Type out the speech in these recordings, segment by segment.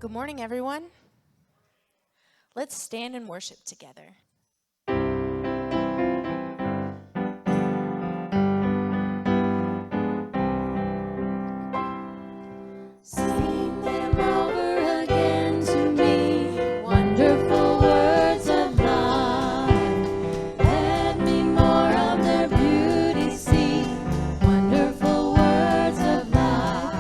Good morning, everyone. Let's stand and worship together. Sing them over again to me, wonderful words of love. Let me more of their beauty see, wonderful words of life.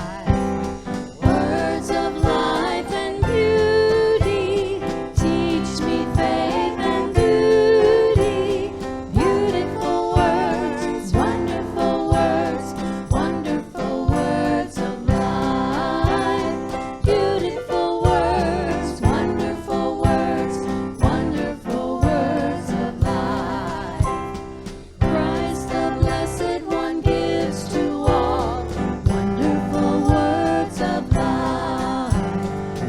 Words of life and beauty, teach me faith and duty. Beautiful words, wonderful words, wonderful words of life. Beautiful words, wonderful words, wonderful words of life. Christ the Blessed One gives to all wonderful words of life.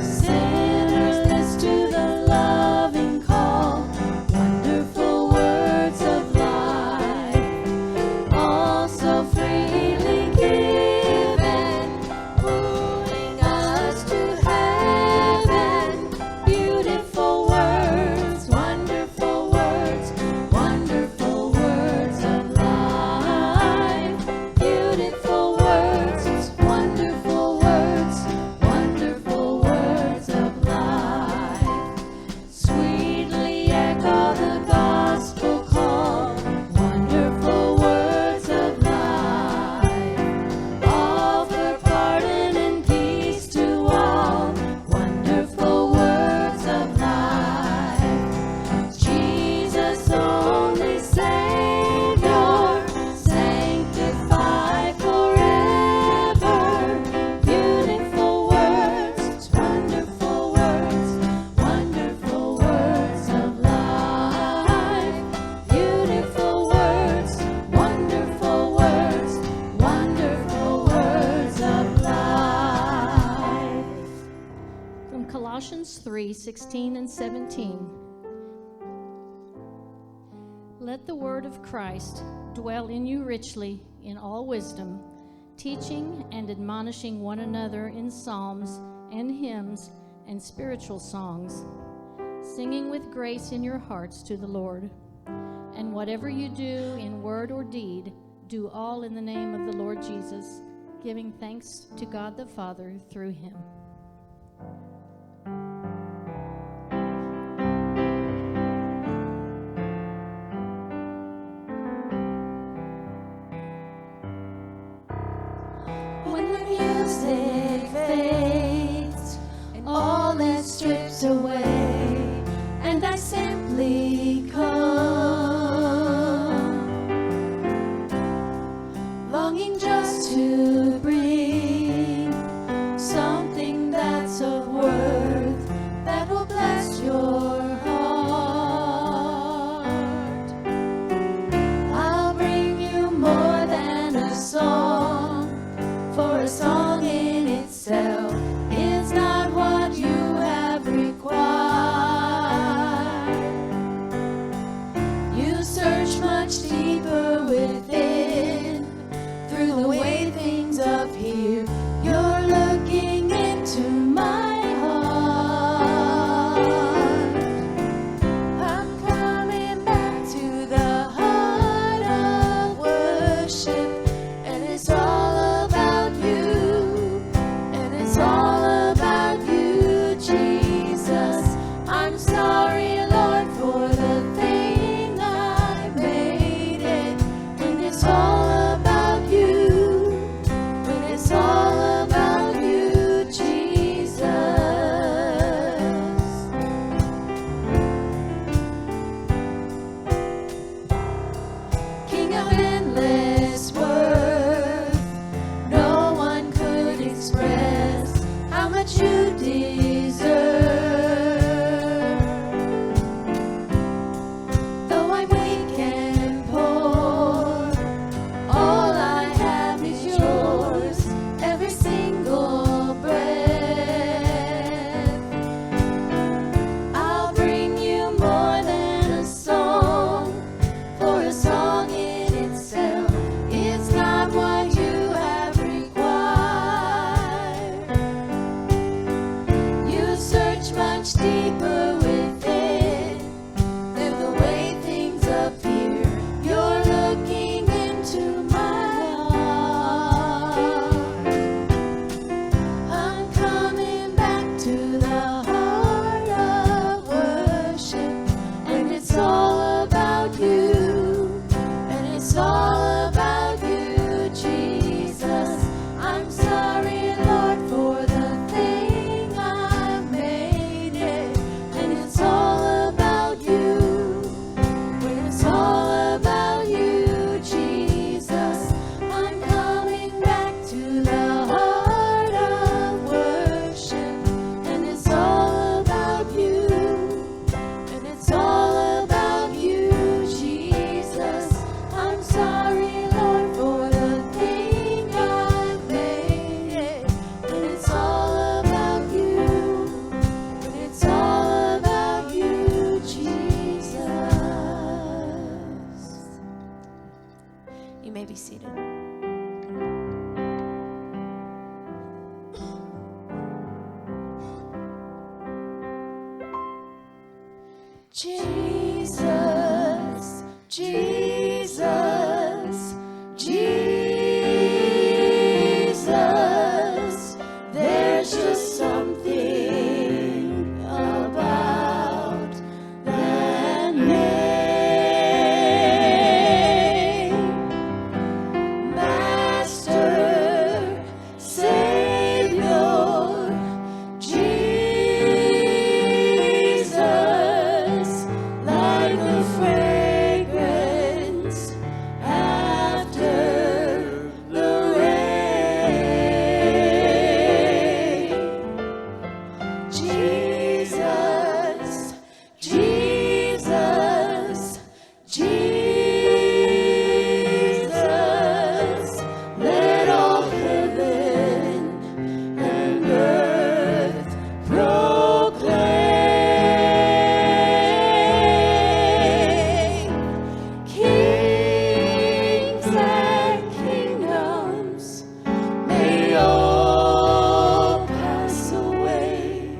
Sinners listen to the loving call, wonderful words of life. Also freely given, wooing us to heaven. Beautiful words, wonderful words, wonderful words of life. Beautiful words, wonderful words, wonderful words of life. Sweetly echo the gospel call, wonderful words of life. Offer pardon and peace to all, wonderful words of life. Jesus only Savior, sanctified forever. Beautiful words, wonderful words, wonderful words of life. Beautiful words, wonderful words, wonderful words of life. From Colossians 3:16 and 17. Let the word of Christ dwell in you richly in all wisdom, teaching and admonishing one another in psalms and hymns and spiritual songs, singing with grace in your hearts to the Lord. And whatever you do in word or deed, do all in the name of the Lord Jesus, giving thanks to God the Father through him. When the music fades and all that strips away, and I simply come, longing just to bring something that's of worth that will bless your heart. I'll bring you more than a song, for a song in itself is not what you have required. You search much deeper within, through the way things up here. You're looking into my heart. I'm coming back to the heart of worship, and it's all about you, and it's all about you, Jesus. I'm sorry, Lord, for the thing I made it. When it's all about you, when it's all about you, Jesus. King of endless worth, no one could express how much you deserve. Though I'm weak and poor, all I have is yours, every single breath. I'll bring you more than a song, for a song in itself is not what you have required. Jesus, Jesus, Jesus. There's just something about that name. Master, Savior, Jesus, like a fragrance after the rain. Jesus, Jesus, Jesus, let all heaven and earth proclaim. Kings and kingdoms may all pass away,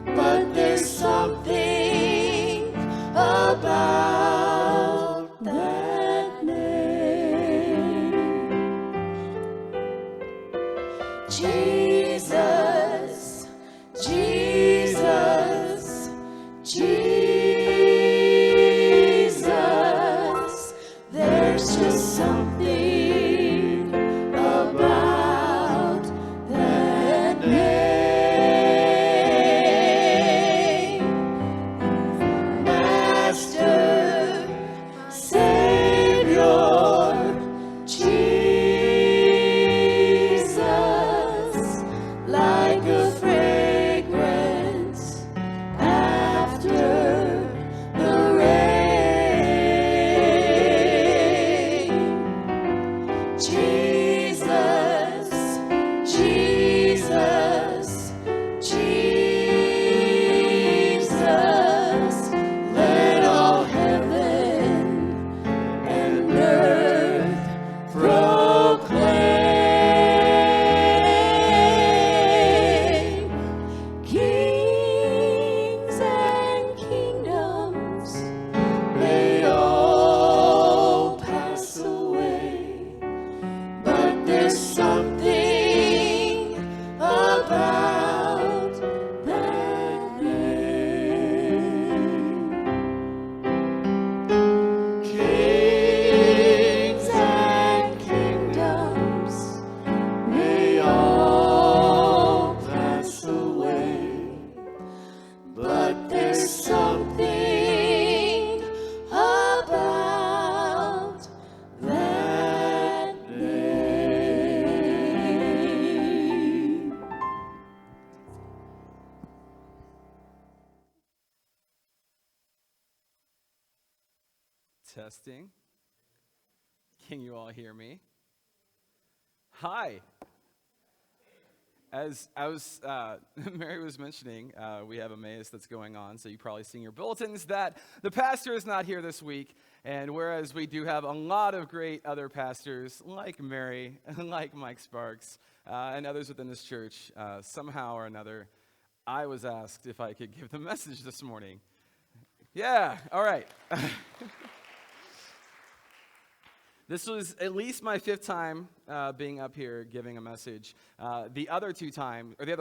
but there's something about that name. Jesus, Jesus, Jesus. There's just something about that name. Master, Savior, Jesus, like a fragrance after the rain. Jesus, Jesus, Jesus, let all heaven and earth proclaim. Kings and kingdoms may all pass away, but there's something about that name. Kings and kingdoms may all pass away, but there's something about that name. Testing. Can you all hear me? Hi. As Mary was mentioning, we have Emmaus that's going on, so you've probably seen your bulletins that the pastor is not here this week. And whereas we do have a lot of great other pastors, like Mary, like Mike Sparks, and others within this church, somehow or another, I was asked if I could give the message this morning. Yeah, all right. This was at least my fifth time being up here giving a message. The other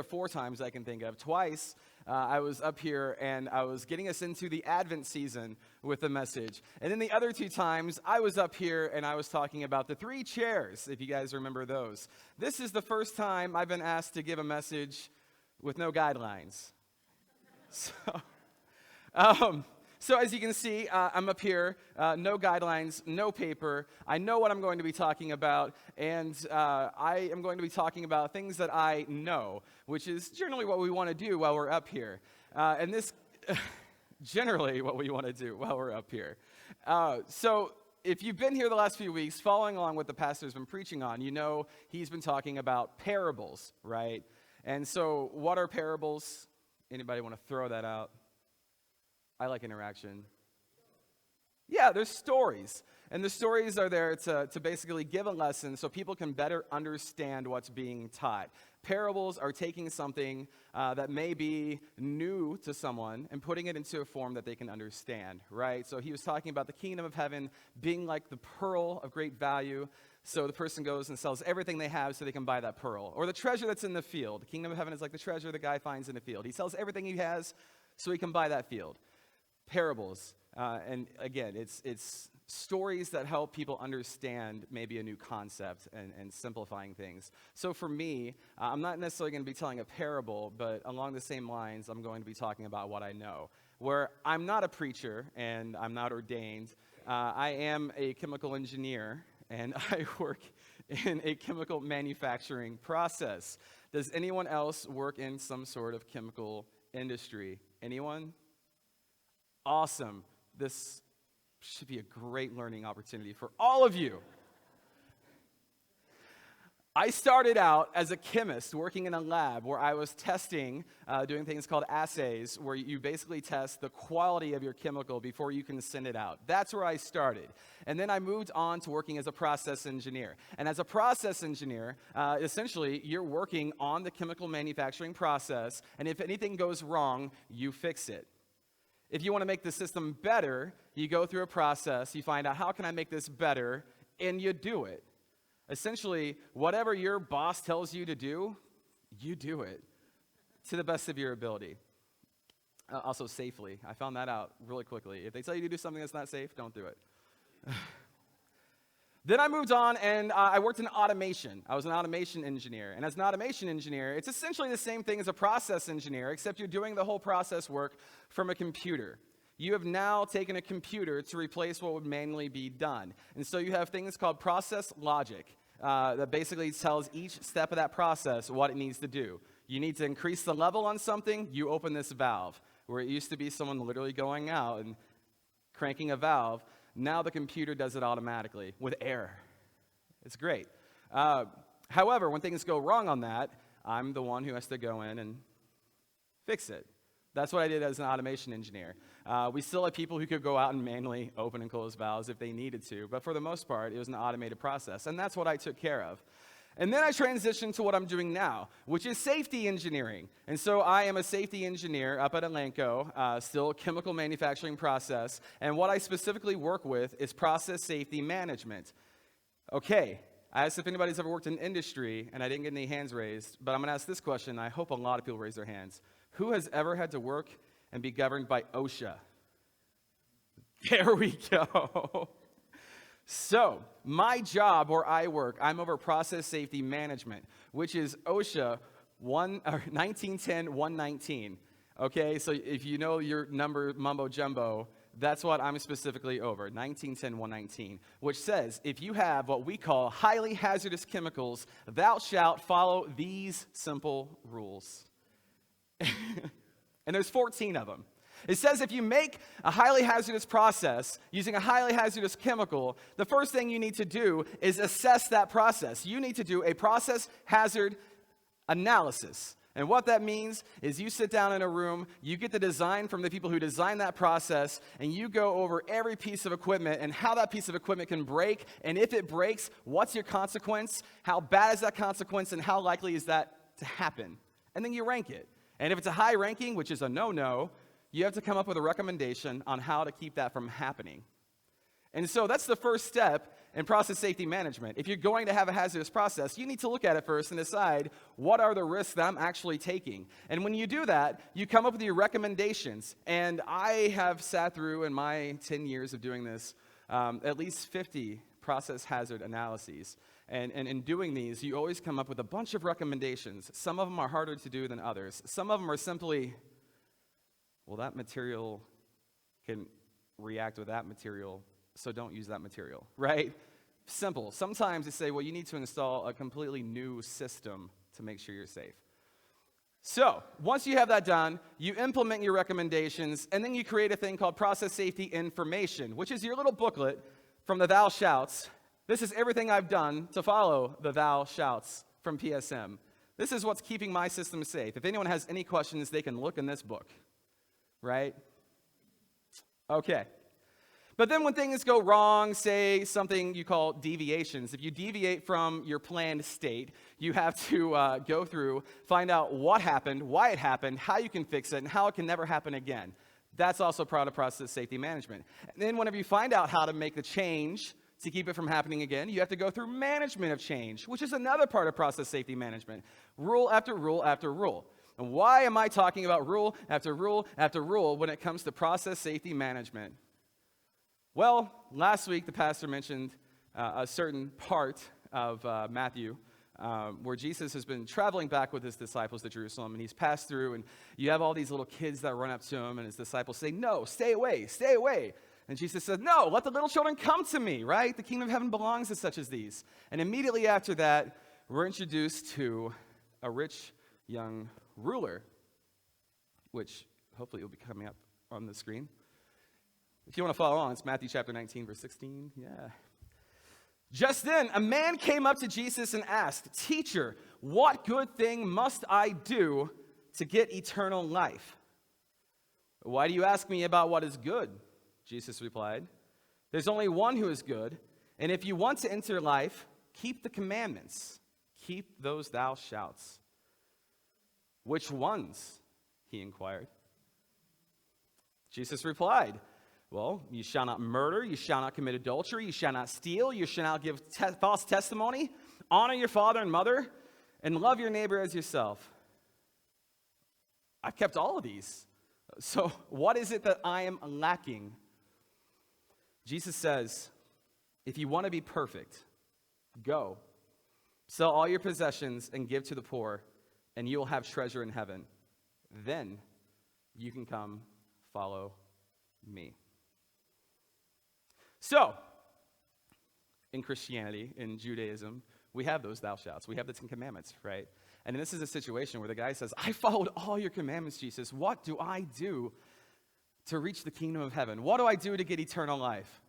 four times I can think of, twice I was up here and I was getting us into the Advent season with a message. And then the other two times I was up here and I was talking about the 3 chairs, if you guys remember those. This is the first time I've been asked to give a message with no guidelines. So as you can see, I'm up here, no guidelines, no paper. I know what I'm going to be talking about, and I am going to be talking about things that I know, which is generally what we want to do while we're up here. And this, generally what we want to do while we're up here. So if you've been here the last few weeks, following along what the pastor's been preaching on, you know he's been talking about parables, right? And so what are parables? Anybody want to throw that out? I like interaction. Yeah, there's stories. And the stories are there to basically give a lesson so people can better understand what's being taught. Parables are taking something that may be new to someone and putting it into a form that they can understand, right? So he was talking about the kingdom of heaven being like the pearl of great value. So the person goes and sells everything they have so they can buy that pearl. Or the treasure that's in the field. The kingdom of heaven is like the treasure the guy finds in the field. He sells everything he has so he can buy that field. Parables. And again, it's stories that help people understand maybe a new concept and simplifying things. So for me, I'm not necessarily going to be telling a parable, but along the same lines, I'm going to be talking about what I know. Where I'm not a preacher and I'm not ordained. I am a chemical engineer. And I work in a chemical manufacturing process. Does anyone else work in some sort of chemical industry? Anyone? Awesome. This should be a great learning opportunity for all of you. I started out as a chemist working in a lab where I was testing, doing things called assays, where you basically test the quality of your chemical before you can send it out. That's where I started. And then I moved on to working as a process engineer. And as a process engineer, essentially, you're working on the chemical manufacturing process, and if anything goes wrong, you fix it. If you want to make the system better, you go through a process, you find out how can I make this better, and you do it. Essentially, whatever your boss tells you to do, you do it to the best of your ability. Also safely. I found that out really quickly. If they tell you to do something that's not safe, don't do it. Then I moved on and I worked in automation. I was an automation engineer. And as an automation engineer, it's essentially the same thing as a process engineer, except you're doing the whole process work from a computer. You have now taken a computer to replace what would manually be done. And so you have things called process logic that basically tells each step of that process what it needs to do. You need to increase the level on something, you open this valve. Where it used to be someone literally going out and cranking a valve, now the computer does it automatically with error. It's great. However, when things go wrong on that, I'm the one who has to go in and fix it. That's what I did as an automation engineer. We still have people who could go out and manually open and close valves if they needed to, but for the most part, it was an automated process, and that's what I took care of. And then I transitioned to what I'm doing now, which is safety engineering. And so I am a safety engineer up at Elanco, still chemical manufacturing process, and what I specifically work with is process safety management. Okay, I asked if anybody's ever worked in industry, and I didn't get any hands raised, but I'm going to ask this question, I hope a lot of people raise their hands. Who has ever had to work and be governed by OSHA? There we go. So, my job where I work, I'm over process safety management, which is OSHA 1910-119. Okay, so if you know your number mumbo jumbo, that's what I'm specifically over, 1910-119, which says, if you have what we call highly hazardous chemicals, thou shalt follow these simple rules. And there's 14 of them. It says if you make a highly hazardous process using a highly hazardous chemical, the first thing you need to do is assess that process. You need to do a process hazard analysis. And what that means is you sit down in a room, you get the design from the people who designed that process, and you go over every piece of equipment and how that piece of equipment can break, and if it breaks, what's your consequence, how bad is that consequence, and how likely is that to happen. And then you rank it. And if it's a high ranking, which is a no-no, you have to come up with a recommendation on how to keep that from happening. And so that's the first step in process safety management. If you're going to have a hazardous process, you need to look at it first and decide what are the risks that I'm actually taking. And when you do that, you come up with your recommendations. And I have sat through, in my 10 years of doing this, at least 50 process hazard analyses. And in doing these, you always come up with a bunch of recommendations. Some of them are harder to do than others. Some of them are simply, well, that material can react with that material, so don't use that material, right? Simple. Sometimes they say, well, you need to install a completely new system to make sure you're safe. So, once you have that done, you implement your recommendations, and then you create a thing called process safety information, which is your little booklet from the thou shouts. This is everything I've done to follow the thou shouts from PSM. This is what's keeping my system safe. If anyone has any questions, they can look in this book, right? Okay. But then when things go wrong, say something you call deviations, if you deviate from your planned state, you have to go through, find out what happened, why it happened, how you can fix it, and how it can never happen again. That's also part of process safety management. And then whenever you find out how to make the change to keep it from happening again, you have to go through management of change, which is another part of process safety management. Rule after rule after rule. And why am I talking about rule after rule after rule when it comes to process safety management? Well, last week the pastor mentioned a certain part of Matthew where Jesus has been traveling back with his disciples to Jerusalem, and he's passed through, and you have all these little kids that run up to him, and his disciples say, "No, stay away, stay away." And Jesus says, "No, let the little children come to me," right? The kingdom of heaven belongs to such as these. And immediately after that, we're introduced to a rich young ruler, which hopefully will be coming up on the screen. If you want to follow along, it's Matthew chapter 19, verse 16. Yeah. Just then, a man came up to Jesus and asked, "Teacher, what good thing must I do to get eternal life?" "Why do you ask me about what is good?" Jesus replied. "There's only one who is good, and if you want to enter life, keep the commandments. Keep those thou shalt." "Which ones?" he inquired. Jesus replied, "Well, you shall not murder, you shall not commit adultery, you shall not steal, you shall not give false testimony, honor your father and mother, and love your neighbor as yourself." I've kept all of these. So what is it that I am lacking? Jesus says, if you want to be perfect, go, sell all your possessions and give to the poor, and you will have treasure in heaven. Then you can come follow me. So, in Christianity, in Judaism, we have those thou shalt. We have the 10 Commandments, right? And this is a situation where the guy says, "I followed all your commandments, Jesus. What do I do to reach the kingdom of heaven? What do I do to get eternal life?"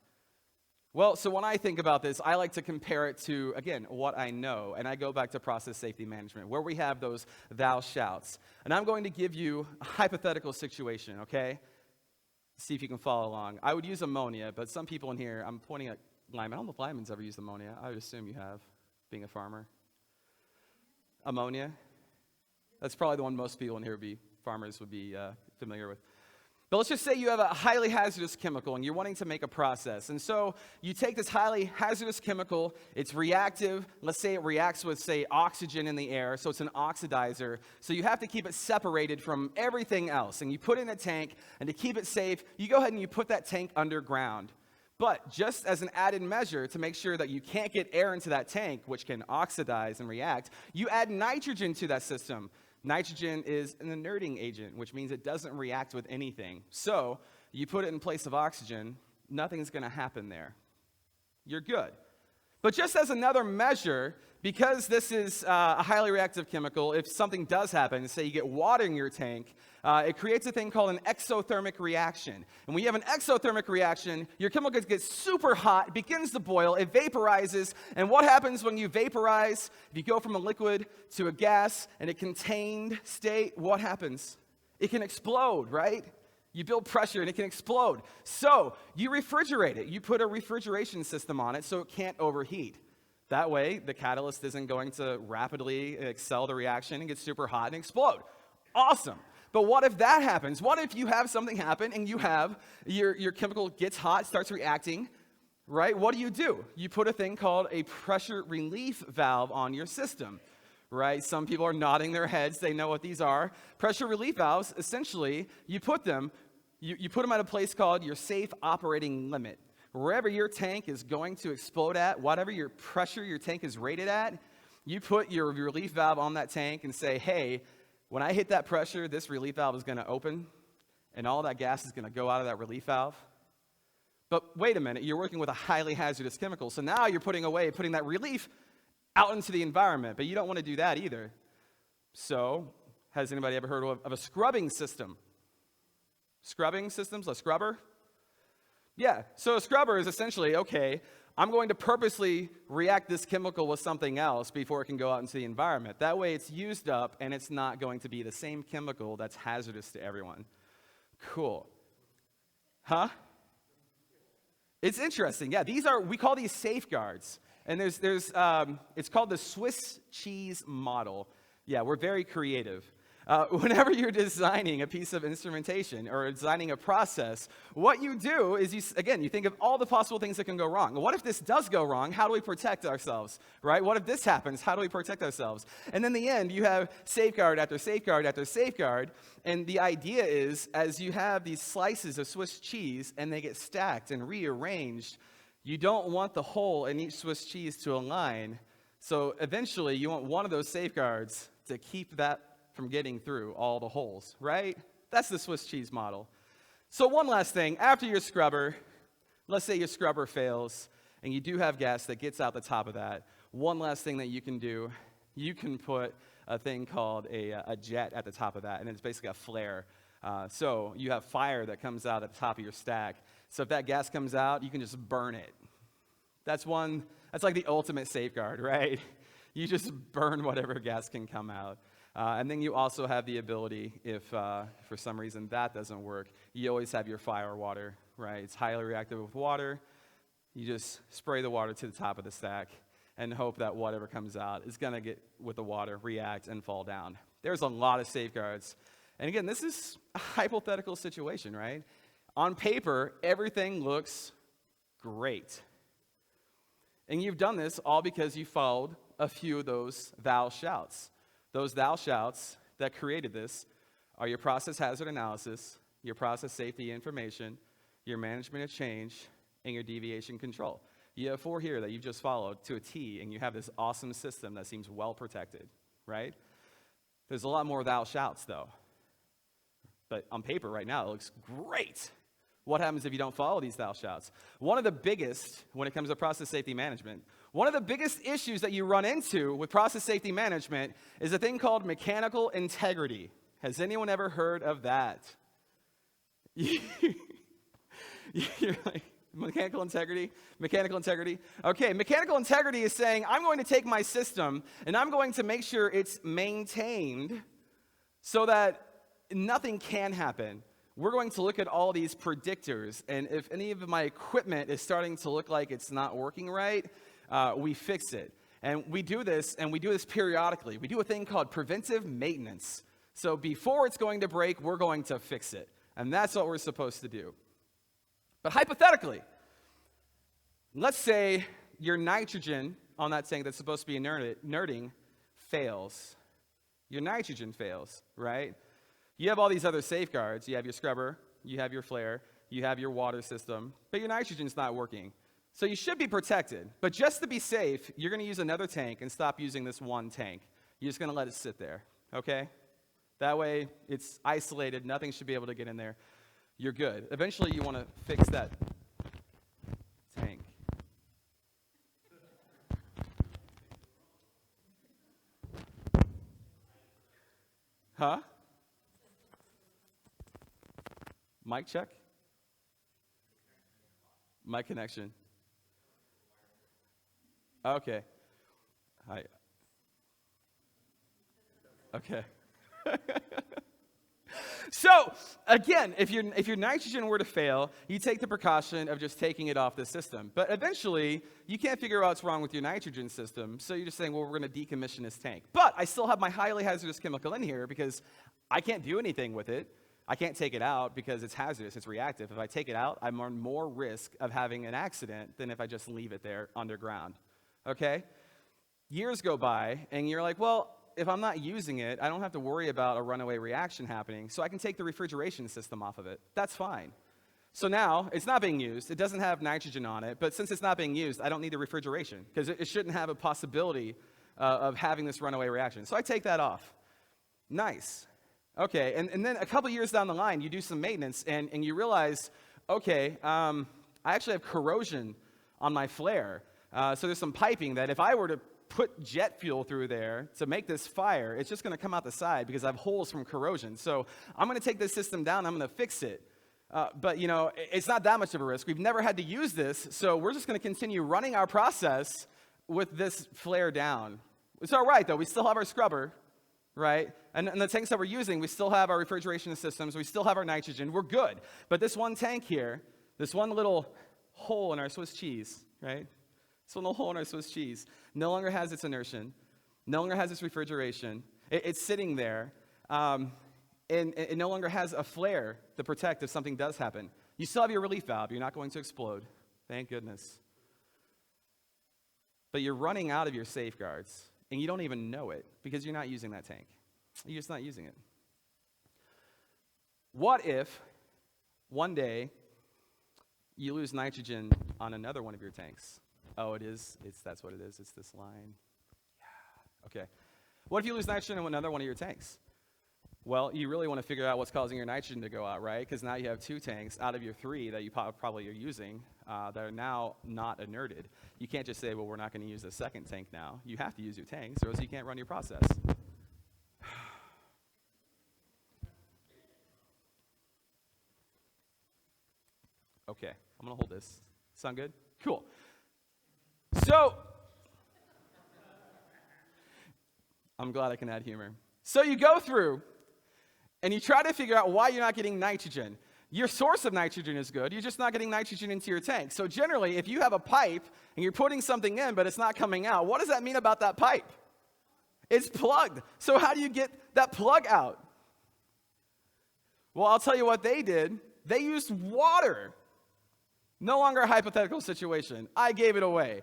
Well, so when I think about this, I like to compare it to, again, what I know. And I go back to process safety management, where we have those thou shalts. And I'm going to give you a hypothetical situation, okay? See if you can follow along. I would use ammonia, but some people in here, I'm pointing at linemen. I don't know if linemen's ever used ammonia. I would assume you have, being a farmer. Ammonia. That's probably the one most people in here farmers would be familiar with. But let's just say you have a highly hazardous chemical and you're wanting to make a process. And so you take this highly hazardous chemical, it's reactive. Let's say it reacts with, say, oxygen in the air, so it's an oxidizer. So you have to keep it separated from everything else. And you put it in a tank, and to keep it safe, you go ahead and you put that tank underground. But just as an added measure to make sure that you can't get air into that tank, which can oxidize and react, you add nitrogen to that system. Nitrogen is an inerting agent, which means it doesn't react with anything. So you put it in place of oxygen, nothing's going to happen there. You're good. But just as another measure, because this is a highly reactive chemical, if something does happen, say you get water in your tank, it creates a thing called an exothermic reaction. And when you have an exothermic reaction, your chemical gets super hot, begins to boil, it vaporizes. And what happens when you vaporize? If you go from a liquid to a gas in a contained state, what happens? It can explode, right? You build pressure and it can explode. So you refrigerate it. You put a refrigeration system on it so it can't overheat. That way, the catalyst isn't going to rapidly excel the reaction and get super hot and explode. Awesome. But what if that happens? What if you have something happen and you have your chemical gets hot, starts reacting, right? What do? You put a thing called a pressure relief valve on your system, right? Some people are nodding their heads. They know what these are. Pressure relief valves, essentially, you put them at a place called your safe operating limit. Wherever your tank is going to explode at, whatever your pressure your tank is rated at, you put your relief valve on that tank and say, hey, when I hit that pressure, this relief valve is going to open, and all that gas is going to go out of that relief valve. But wait a minute, you're working with a highly hazardous chemical, so now you're putting that relief out into the environment, but you don't want to do that either. So, has anybody ever heard of a scrubbing system? Scrubbing systems, a scrubber? Yeah, so a scrubber is essentially, okay, I'm going to purposely react this chemical with something else before it can go out into the environment. That way it's used up and it's not going to be the same chemical that's hazardous to everyone. Cool. Huh? It's interesting. Yeah, we call these safeguards. And it's called the Swiss cheese model. Yeah, we're very creative. Whenever you're designing a piece of instrumentation or designing a process, what you do is you think of all the possible things that can go wrong. What if this does go wrong? How do we protect ourselves, right? What if this happens? How do we protect ourselves? And in the end, you have safeguard after safeguard after safeguard. And the idea is, as you have these slices of Swiss cheese and they get stacked and rearranged, you don't want the hole in each Swiss cheese to align. So eventually, you want one of those safeguards to keep that from getting through all the holes, right? That's the Swiss cheese model. So one last thing, after your scrubber, let's say your scrubber fails, and you do have gas that gets out the top of that. One last thing that you can do, you can put a thing called a jet at the top of that, and it's basically a flare. So you have fire that comes out at the top of your stack. So if that gas comes out, you can just burn it. That's like the ultimate safeguard, right? You just burn whatever gas can come out. And then you also have the ability, if for some reason that doesn't work, you always have your fire water, right? It's highly reactive with water. You just spray the water to the top of the stack and hope that whatever comes out is going to get with the water, react, and fall down. There's a lot of safeguards. And again, this is a hypothetical situation, right? On paper, everything looks great. And you've done this all because you followed a few of those thou shouts. Those thou shouts that created this are your process hazard analysis, your process safety information, your management of change, and your deviation control. You have 4 here that you've just followed to a T, and you have this awesome system that seems well protected, right? There's a lot more thou shouts, though. But on paper right now, it looks great. What happens if you don't follow these thou shouts? One of the biggest, when it comes to process safety management, one of the biggest issues that you run into with process safety management is a thing called mechanical integrity. Has anyone ever heard of that? You're like, mechanical integrity? Mechanical integrity? Okay, mechanical integrity is saying, I'm going to take my system and I'm going to make sure it's maintained so that nothing can happen. We're going to look at all these predictors, and if any of my equipment is starting to look like it's not working right, we fix it. And we do this periodically. We do a thing called preventive maintenance. So before it's going to break, we're going to fix it. And that's what we're supposed to do. But hypothetically, let's say your nitrogen on that tank that's supposed to be inerting fails. Your nitrogen fails, right? You have all these other safeguards. You have your scrubber, you have your flare, you have your water system, but your nitrogen's not working. So you should be protected. But just to be safe, you're going to use another tank and stop using this one tank. You're just going to let it sit there, okay? That way, it's isolated. Nothing should be able to get in there. You're good. Eventually, you want to fix that tank. Huh? Mic check? Mic connection. Okay. Hi. Okay. So, again, if your nitrogen were to fail, you take the precaution of just taking it off the system. But eventually, you can't figure out what's wrong with your nitrogen system, so you're just saying, well, we're going to decommission this tank. But I still have my highly hazardous chemical in here because I can't do anything with it. I can't take it out because it's hazardous, it's reactive. If I take it out, I'm on more risk of having an accident than if I just leave it there underground, okay? Years go by, and you're like, well, if I'm not using it, I don't have to worry about a runaway reaction happening, so I can take the refrigeration system off of it. That's fine. So now, it's not being used. It doesn't have nitrogen on it, but since it's not being used, I don't need the refrigeration because it shouldn't have a possibility of having this runaway reaction. So I take that off. Nice. Okay, and then a couple years down the line, you do some maintenance, and you realize, okay, I actually have corrosion on my flare. So there's some piping that if I were to put jet fuel through there to make this fire, it's just going to come out the side because I have holes from corrosion. So I'm going to take this system down, I'm going to fix it. But, you know, it's not that much of a risk. We've never had to use this, so we're just going to continue running our process with this flare down. It's all right, though. We still have our scrubber, right? And the tanks that we're using, we still have our refrigeration systems. We still have our nitrogen. We're good. But this one tank here, this one little hole in our Swiss cheese, right? This little hole in our Swiss cheese no longer has its inertia, no longer has its refrigeration. It's sitting there, and it no longer has a flare to protect if something does happen. You still have your relief valve. You're not going to explode. Thank goodness. But you're running out of your safeguards, and you don't even know it because you're not using that tank. You're just not using it. What if one day you lose nitrogen on another one of your tanks? Oh, that's what it is. It's this line. Yeah. Okay. What if you lose nitrogen on another one of your tanks? Well, you really want to figure out what's causing your nitrogen to go out, right? Because now you have 2 tanks out of your 3 that you probably are using that are now not inerted. You can't just say, well, we're not going to use the second tank now. You have to use your tanks, or else you can't run your process. Okay, I'm going to hold this. Sound good? Cool. So, I'm glad I can add humor. So you go through, and you try to figure out why you're not getting nitrogen. Your source of nitrogen is good. You're just not getting nitrogen into your tank. So generally, if you have a pipe and you're putting something in, but it's not coming out, what does that mean about that pipe? It's plugged. So how do you get that plug out? Well, I'll tell you what they did. They used water. No longer a hypothetical situation. I gave it away.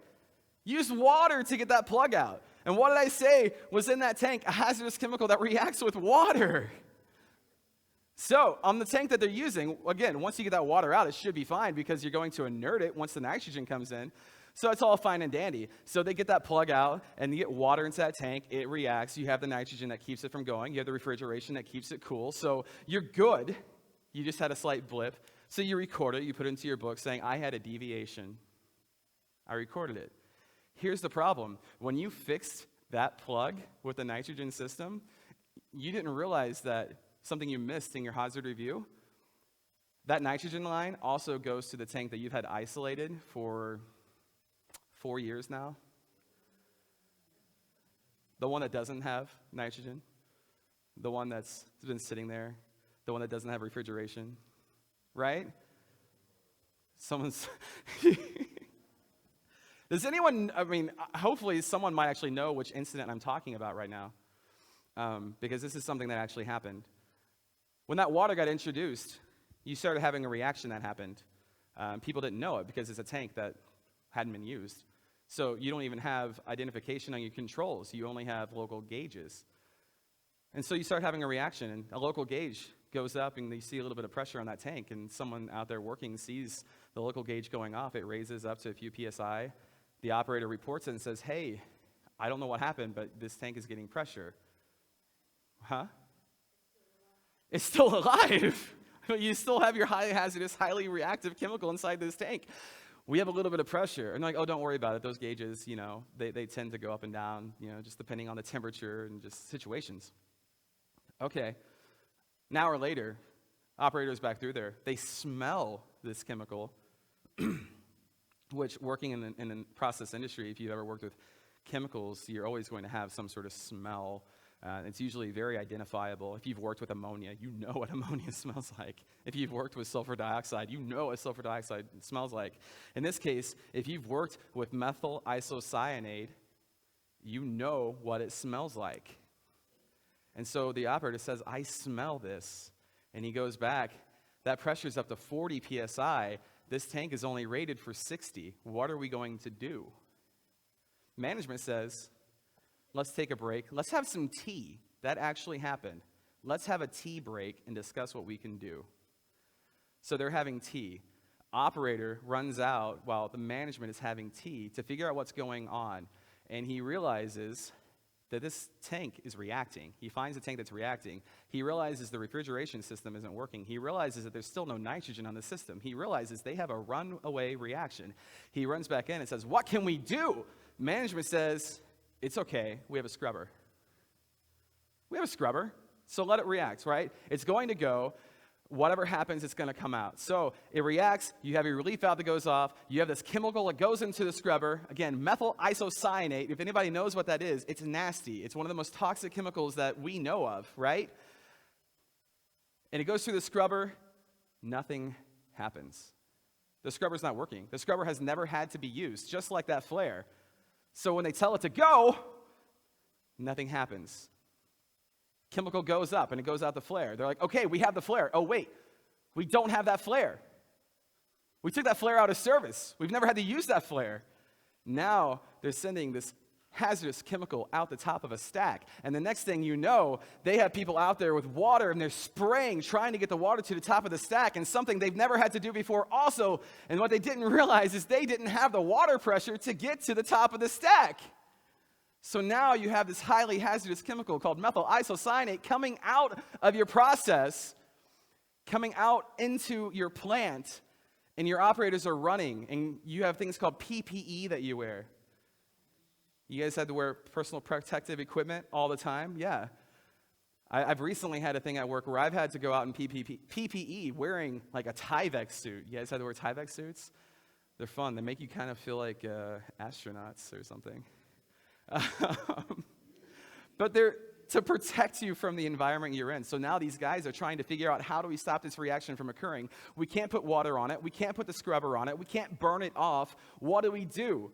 Use water to get that plug out. And what did I say was in that tank? A hazardous chemical that reacts with water. So, on the tank that they're using, again, once you get that water out, it should be fine because you're going to inert it once the nitrogen comes in. So it's all fine and dandy. So they get that plug out, and you get water into that tank. It reacts. You have the nitrogen that keeps it from going. You have the refrigeration that keeps it cool. So you're good. You just had a slight blip. So you record it. You put it into your book saying, I had a deviation. I recorded it. Here's the problem. When you fixed that plug with the nitrogen system, you didn't realize that something you missed in your hazard review. That nitrogen line also goes to the tank that you've had isolated for 4 years now. The one that doesn't have nitrogen. The one that's been sitting there. The one that doesn't have refrigeration. Right? Someone's... Does anyone, hopefully someone might actually know which incident I'm talking about right now, because this is something that actually happened. When that water got introduced, you started having a reaction that happened. People didn't know it because it's a tank that hadn't been used. So you don't even have identification on your controls. You only have local gauges. And so you start having a reaction, and a local gauge goes up, and you see a little bit of pressure on that tank, and someone out there working sees the local gauge going off. It raises up to a few PSI. The operator reports it and says, hey, I don't know what happened, but this tank is getting pressure. Huh? It's still alive. You still have your highly hazardous, highly reactive chemical inside this tank. We have a little bit of pressure. And like, oh, don't worry about it. Those gauges, they tend to go up and down, just depending on the temperature and just situations. Okay. An hour later, operator's back through there. They smell this chemical, which working in the process industry, if you've ever worked with chemicals, you're always going to have some sort of smell. It's usually very identifiable. If you've worked with ammonia, you know what ammonia smells like. If you've worked with sulfur dioxide, you know what sulfur dioxide smells like. In this case, if you've worked with methyl isocyanate, you know what it smells like. And so the operator says, I smell this. And he goes back. That pressure's up to 40 PSI. This tank is only rated for 60. What are we going to do? Management says, let's take a break. Let's have some tea. That actually happened. Let's have a tea break and discuss what we can do. So they're having tea. Operator runs out while the management is having tea to figure out what's going on. And he realizes that this tank is reacting. He finds a tank that's reacting. He realizes the refrigeration system isn't working. He realizes that there's still no nitrogen on the system. He realizes they have a runaway reaction. He runs back in and says, what can we do? Management says, it's okay. We have a scrubber. We have a scrubber, so let it react, right? It's going to go. Whatever happens, it's going to come out. So it reacts. You have your relief valve that goes off. You have this chemical that goes into the scrubber. Again, methyl isocyanate. If anybody knows what that is, it's nasty. It's one of the most toxic chemicals that we know of, right? And it goes through the scrubber. Nothing happens. The scrubber's not working. The scrubber has never had to be used, just like that flare. So when they tell it to go, nothing happens. Chemical goes up and it goes out the flare. They're like, okay, we have the flare. Oh, wait, we don't have that flare. We took that flare out of service. We've never had to use that flare. Now they're sending this hazardous chemical out the top of a stack. And the next thing you know, they have people out there with water and they're spraying, trying to get the water to the top of the stack, and something they've never had to do before also. And what they didn't realize is they didn't have the water pressure to get to the top of the stack. So now you have this highly hazardous chemical called methyl isocyanate coming out of your process, coming out into your plant, and your operators are running, and you have things called PPE that you wear. You guys had to wear personal protective equipment all the time? Yeah. I've recently had a thing at work where I've had to go out in PPE wearing like a Tyvek suit. You guys had to wear Tyvek suits? They're fun. They make you kind of feel like astronauts or something. But they're to protect you from the environment you're in. So now these guys are trying to figure out, how do we stop this reaction from occurring? We can't put water on it. We can't put the scrubber on it. We can't burn it off. What do we do?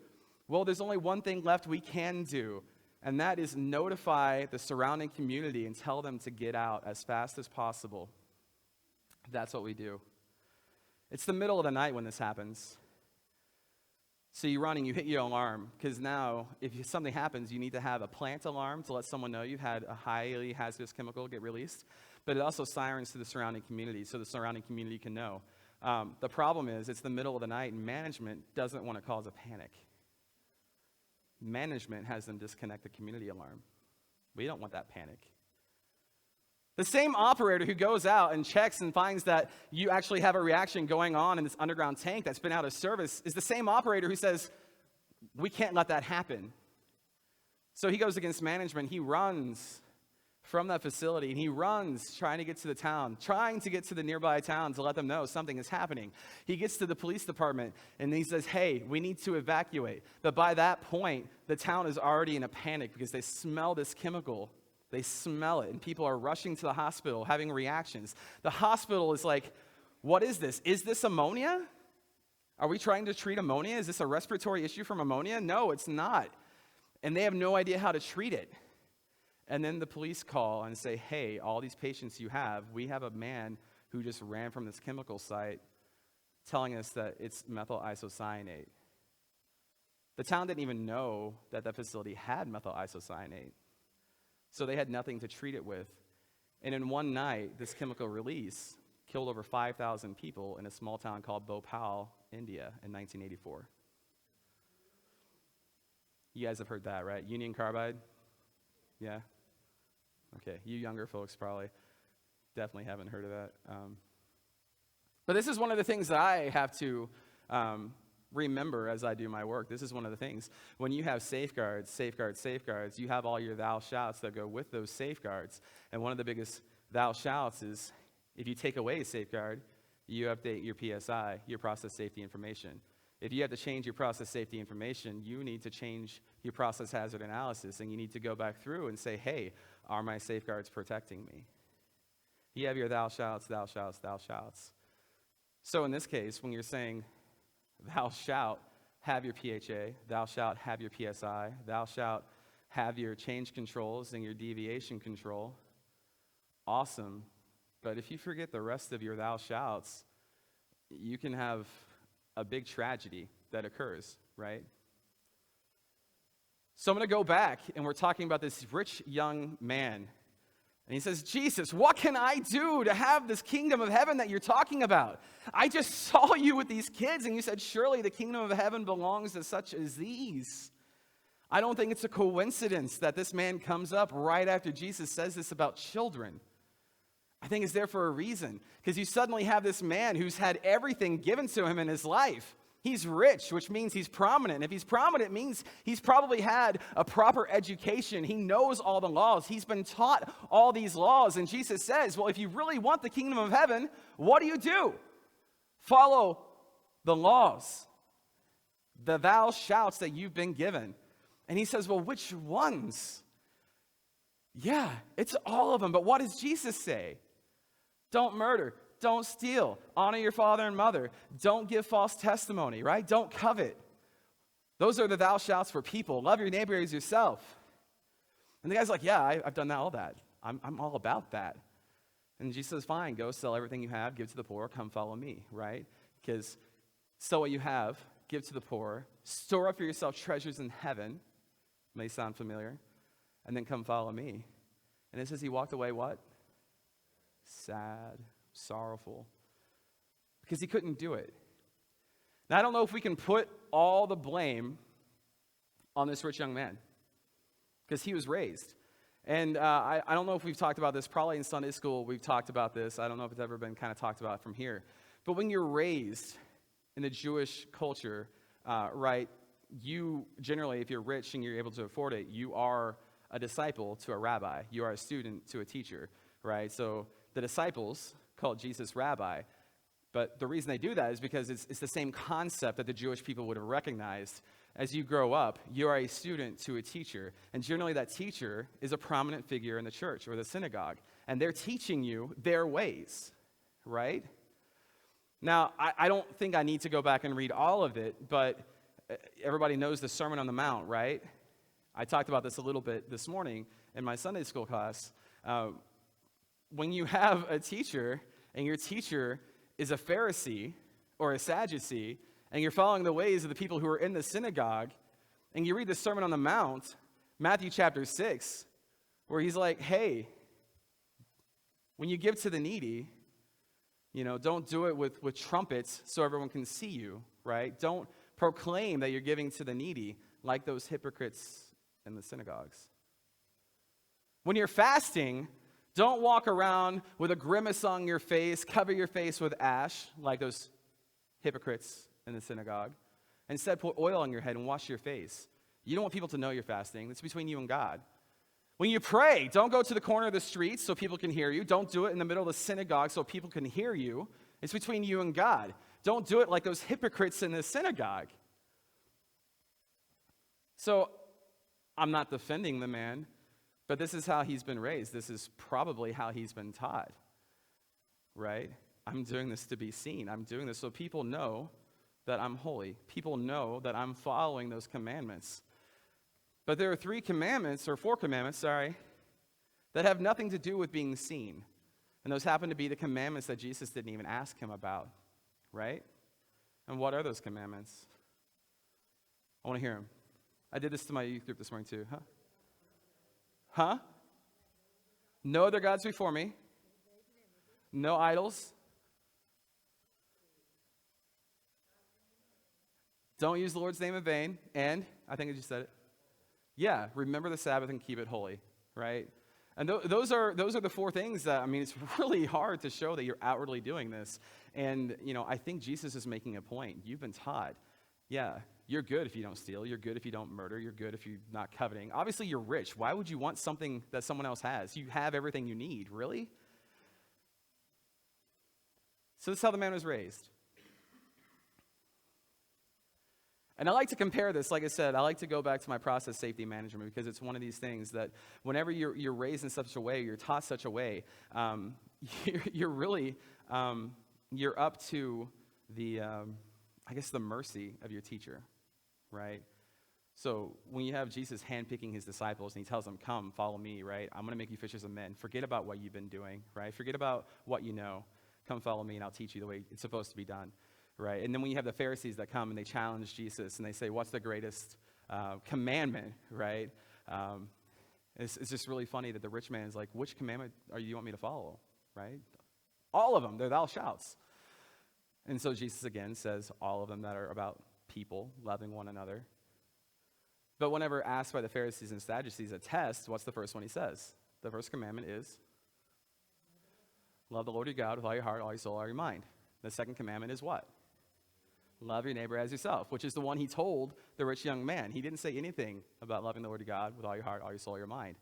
Well, there's only one thing left we can do, and that is notify the surrounding community and tell them to get out as fast as possible. That's what we do. It's the middle of the night when this happens. So you're running, you hit your alarm, because now if something happens, you need to have a plant alarm to let someone know you've had a highly hazardous chemical get released, but it also sirens to the surrounding community so the surrounding community can know. The problem is it's the middle of the night and management doesn't want to cause a panic. Management has them disconnect the community alarm. We don't want that panic. The same operator who goes out and checks and finds that you actually have a reaction going on in this underground tank that's been out of service is the same operator who says, we can't let that happen. So he goes against management. He runs from that facility, and he runs trying to get to the town, trying to get to the nearby town to let them know something is happening. He gets to the police department, and he says, hey, we need to evacuate. But by that point, the town is already in a panic because they smell this chemical. They smell it, and people are rushing to the hospital, having reactions. The hospital is like, what is this? Is this ammonia? Are we trying to treat ammonia? Is this a respiratory issue from ammonia? No, it's not. And they have no idea how to treat it. And then the police call and say, hey, all these patients you have, we have a man who just ran from this chemical site telling us that it's methyl isocyanate. The town didn't even know that that facility had methyl isocyanate. So they had nothing to treat it with. And in one night, this chemical release killed over 5,000 people in a small town called Bhopal, India, in 1984. You guys have heard that, right? Union Carbide? Yeah? Okay, you younger folks probably definitely haven't heard of that. But this is one of the things that I have to remember as I do my work. This is one of the things. When you have safeguards, you have all your thou shouts that go with those safeguards. And one of the biggest thou shouts is, if you take away a safeguard, you update your PSI, your process safety information. If you have to change your process safety information, you need to change your process hazard analysis, and you need to go back through and say, hey, are my safeguards protecting me? You have your thou shouts, thou shouts, thou shouts. So in this case, when you're saying, thou shalt have your PHA, thou shalt have your PSI, thou shalt have your change controls and your deviation control, awesome. But if you forget the rest of your thou shouts, you can have a big tragedy that occurs, right? So I'm going to go back, and we're talking about this rich young man. And he says, Jesus, what can I do to have this kingdom of heaven that you're talking about? I just saw you with these kids, and you said, surely the kingdom of heaven belongs to such as these. I don't think it's a coincidence that this man comes up right after Jesus says this about children. I think it's there for a reason, because you suddenly have this man who's had everything given to him in his life. He's rich, which means he's prominent. If he's prominent, it means he's probably had a proper education. He knows all the laws. He's been taught all these laws. And Jesus says, well, if you really want the kingdom of heaven, what do? Follow the laws, the thou shouts that you've been given. And he says, well, which ones? Yeah, it's all of them. But what does Jesus say? Don't murder. Don't steal. Honor your father and mother. Don't give false testimony, right? Don't covet. Those are the thou shouts for people. Love your neighbor as yourself. And the guy's like, yeah, I've done all that. I'm all about that. And Jesus says, fine, go sell everything you have, give to the poor, come follow me, right? Because sell what you have, give to the poor, store up for yourself treasures in heaven. May sound familiar. And then come follow me. And it says he walked away what? Sad, sorrowful. Because he couldn't do it. Now, I don't know if we can put all the blame on this rich young man. Because he was raised. And I don't know if we've talked about this. Probably in Sunday school we've talked about this. I don't know if it's ever been kind of talked about from here. But when you're raised in the Jewish culture, right, you generally, if you're rich and you're able to afford it, you are a disciple to a rabbi. You are a student to a teacher, right? So the disciples called Jesus rabbi. But the reason they do that is because it's the same concept that the Jewish people would have recognized. As you grow up, you are a student to a teacher. And generally that teacher is a prominent figure in the church or the synagogue. And they're teaching you their ways, right? Now, I don't think I need to go back and read all of it, but everybody knows the Sermon on the Mount, right? I talked about this a little bit this morning in my Sunday school class. When you have a teacher, and your teacher is a Pharisee or a Sadducee, and you're following the ways of the people who are in the synagogue, and you read the Sermon on the Mount, Matthew chapter 6, where he's like, hey, when you give to the needy, don't do it with trumpets so everyone can see you, right? Don't proclaim that you're giving to the needy like those hypocrites in the synagogues. When you're fasting, don't walk around with a grimace on your face, cover your face with ash like those hypocrites in the synagogue. Instead, put oil on your head and wash your face. You don't want people to know you're fasting. It's between you and God. When you pray, don't go to the corner of the street so people can hear you. Don't do it in the middle of the synagogue so people can hear you. It's between you and God. Don't do it like those hypocrites in the synagogue. So, I'm not defending the man, but this is how he's been raised. This is probably how he's been taught, right? I'm doing this to be seen. I'm doing this so people know that I'm holy. People know that I'm following those commandments. But there are 4 commandments, that have nothing to do with being seen. And those happen to be the commandments that Jesus didn't even ask him about, right? And what are those commandments? I want to hear them. I did this to my youth group this morning too. Huh? No other gods before me. No idols. Don't use the Lord's name in vain. And, I think I just said it. Yeah, remember the Sabbath and keep it holy, right? And those are the 4 things that, it's really hard to show that you're outwardly doing this. And, I think Jesus is making a point. You've been taught, yeah, you're good if you don't steal. You're good if you don't murder. You're good if you're not coveting. Obviously, you're rich. Why would you want something that someone else has? You have everything you need, really? So this is how the man was raised. And I like to compare this, like I said, I like to go back to my process safety management because it's one of these things that whenever you're raised in such a way, you're taught such a way, you're really, you're up to the, the mercy of your teacher, right? So when you have Jesus handpicking his disciples and he tells them, come, follow me, right? I'm going to make you fishers of men. Forget about what you've been doing, right? Forget about what you know. Come follow me and I'll teach you the way it's supposed to be done. Right? And then when you have the Pharisees that come and they challenge Jesus and they say, what's the greatest commandment, right? It's just really funny that the rich man is like, which commandment do you want me to follow, right? All of them, they're thou shouts. And so Jesus again says all of them that are about people, loving one another. But whenever asked by the Pharisees and Sadducees a test, what's the first one he says? The first commandment is, love the Lord your God with all your heart, all your soul, all your mind. The second commandment is what? Love your neighbor as yourself, which is the one he told the rich young man. He didn't say anything about loving the Lord your God with all your heart, all your soul, all your mind,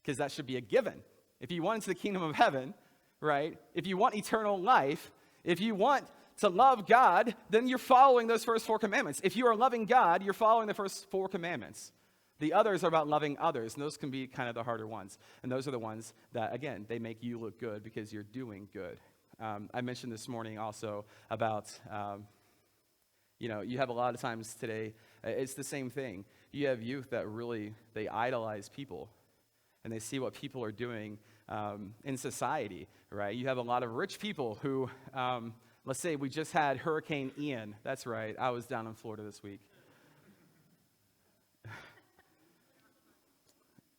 because that should be a given. If you want into the kingdom of heaven, right, if you want eternal life, if you want to love God, then you're following those first 4 commandments. If you are loving God, you're following the first 4 commandments. The others are about loving others, and those can be kind of the harder ones. And those are the ones that, again, they make you look good because you're doing good. I mentioned this morning also about, you have a lot of times today, it's the same thing. You have youth that really, they idolize people, and they see what people are doing in society, right? You have a lot of rich people who, let's say we just had Hurricane Ian. That's right, I was down in Florida this week.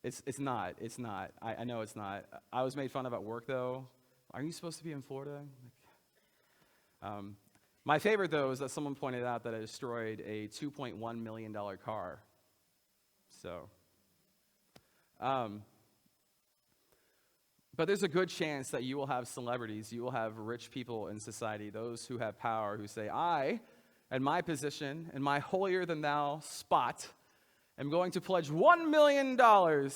It's not. I know it's not. I was made fun of at work, though. Are you supposed to be in Florida? My favorite, though, is that someone pointed out that I destroyed a $2.1 million car. So, but there's a good chance that you will have celebrities, you will have rich people in society, those who have power, who say, I, in my position, in my holier-than-thou spot, am going to pledge $1 million to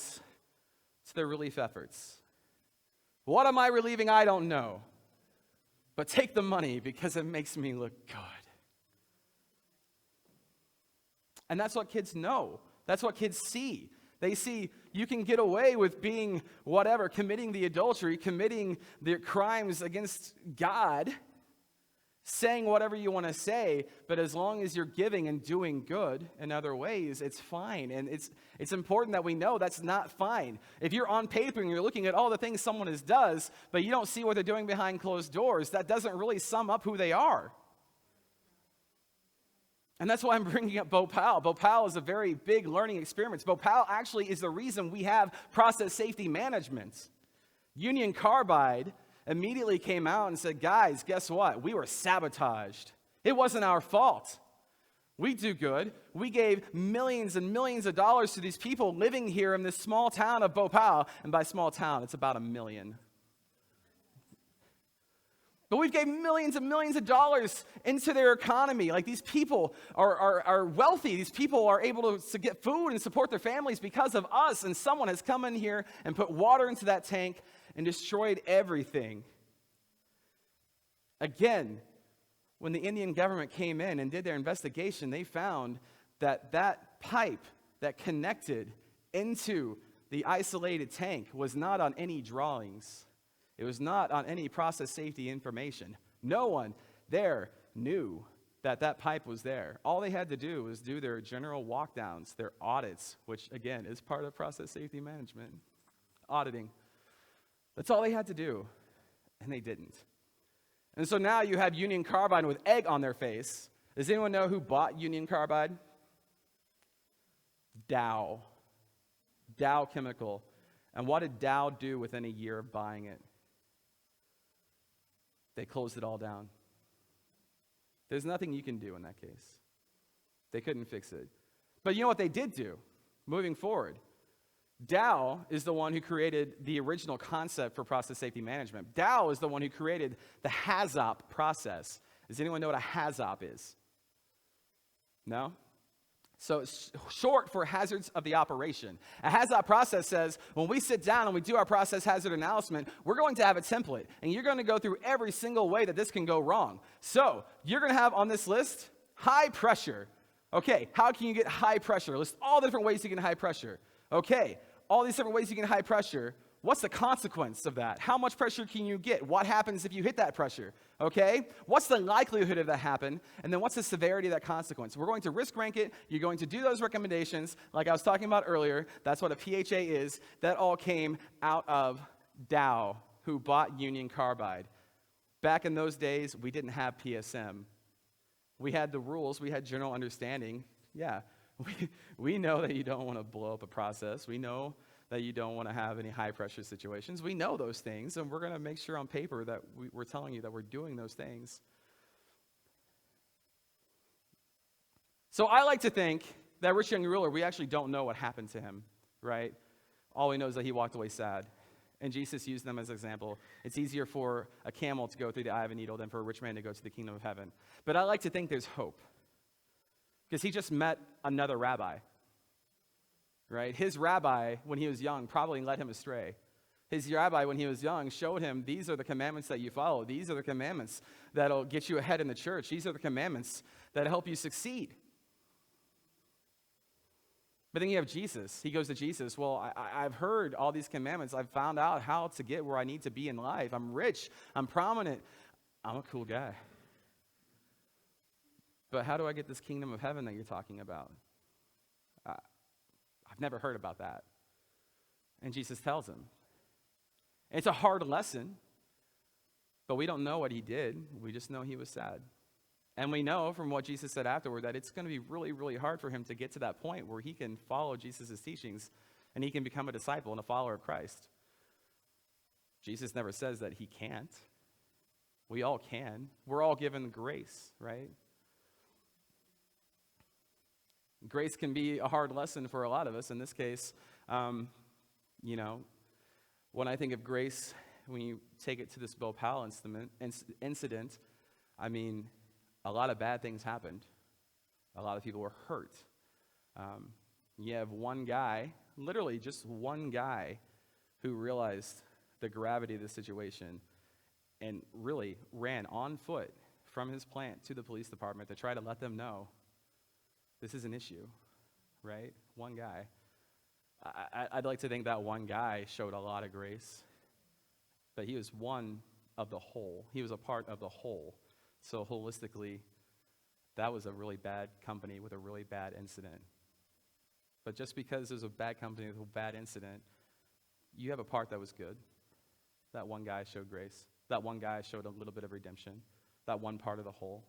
their relief efforts. What am I relieving? I don't know. But take the money because it makes me look good. And that's what kids know. That's what kids see. They see you can get away with being whatever, committing the adultery, committing the crimes against God, saying whatever you want to say, but as long as you're giving and doing good in other ways, it's fine. And it's important that we know that's not fine. If you're on paper and you're looking at all the things someone does, but you don't see what they're doing behind closed doors, that doesn't really sum up who they are. And that's why I'm bringing up Bhopal. Bhopal is a very big learning experience. Bhopal actually is the reason we have process safety management. Union Carbide immediately came out and said, guys, guess what? We were sabotaged. It wasn't our fault. We do good. We gave millions and millions of dollars to these people living here in this small town of Bhopal. And by small town, it's about 1 million. But we've gave millions and millions of dollars into their economy. Like, these people are wealthy. These people are able to get food and support their families because of us. And someone has come in here and put water into that tank and destroyed everything. Again, when the Indian government came in and did their investigation, they found that that pipe that connected into the isolated tank was not on any drawings. It was not on any process safety information. No one there knew that that pipe was there. All they had to do was do their general walkdowns, their audits, which, again, is part of process safety management, auditing. That's all they had to do, and they didn't. And so now you have Union Carbide with egg on their face. Does anyone know who bought Union Carbide? Dow. Dow Chemical. And what did Dow do within a year of buying it? They closed it all down. There's nothing you can do in that case. They couldn't fix it. But you know what they did do moving forward? Dow is the one who created the original concept for process safety management. Dow is the one who created the HAZOP process. Does anyone know what a HAZOP is? No? So it's short for hazards of the operation. A HAZOP process says when we sit down and we do our process hazard analysis, we're going to have a template, and you're going to go through every single way that this can go wrong. So you're going to have on this list high pressure. Okay, how can you get high pressure? List all the different ways you can get high pressure. Okay, all these different ways you can get high pressure. What's the consequence of that? How much pressure can you get? What happens if you hit that pressure? Okay? What's the likelihood of that happen? And then what's the severity of that consequence? We're going to risk rank it. You're going to do those recommendations like I was talking about earlier. That's what a PHA is. That all came out of Dow, who bought Union Carbide. Back in those days, we didn't have PSM. We had the rules. We had general understanding. Yeah, we know that you don't want to blow up a process. We know that you don't want to have any high-pressure situations. We know those things, and we're going to make sure on paper that we're telling you that we're doing those things. So I like to think that rich young ruler, we actually don't know what happened to him, right? All we know is that he walked away sad. And Jesus used them as an example. It's easier for a camel to go through the eye of a needle than for a rich man to go to the kingdom of heaven. But I like to think there's hope, because he just met another rabbi. Right? His rabbi, when he was young, probably led him astray. His rabbi, when he was young, showed him, these are the commandments that you follow. These are the commandments that'll get you ahead in the church. These are the commandments that help you succeed. But then you have Jesus. He goes to Jesus. Well, I've heard all these commandments. I've found out how to get where I need to be in life. I'm rich. I'm prominent. I'm a cool guy. But how do I get this kingdom of heaven that you're talking about? I've never heard about that. And Jesus tells him. It's a hard lesson, but we don't know what he did. We just know he was sad. And we know from what Jesus said afterward that it's going to be really, really hard for him to get to that point where he can follow Jesus' teachings and he can become a disciple and a follower of Christ. Jesus never says that he can't. We all can. We're all given grace, right? Grace can be a hard lesson for a lot of us. In this case, when I think of grace, when you take it to this Bhopal incident, I mean, a lot of bad things happened. A lot of people were hurt. You have one guy, literally just one guy, who realized the gravity of the situation and really ran on foot from his plant to the police department to try to let them know this is an issue, right? One guy. I'd like to think that one guy showed a lot of grace, but he was one of the whole. He was a part of the whole. So holistically, that was a really bad company with a really bad incident. But just because there's a bad company with a bad incident, you have a part that was good. That one guy showed grace. That one guy showed a little bit of redemption. That one part of the whole.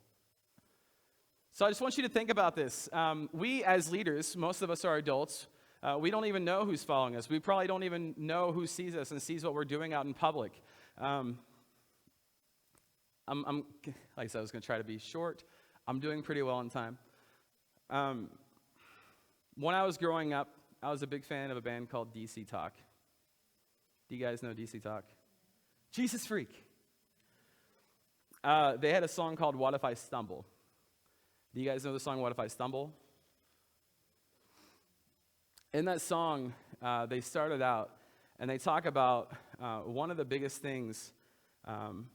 So I just want you to think about this. We as leaders, most of us are adults, we don't even know who's following us. We probably don't even know who sees us and sees what we're doing out in public. Like I said, I was going to try to be short. I'm doing pretty well on time. When I was growing up, I was a big fan of a band called DC Talk. Do you guys know DC Talk? Jesus Freak. They had a song called What If I Stumble? Do you guys know the song What If I Stumble? In that song, they started out and they talk about one of the biggest things, one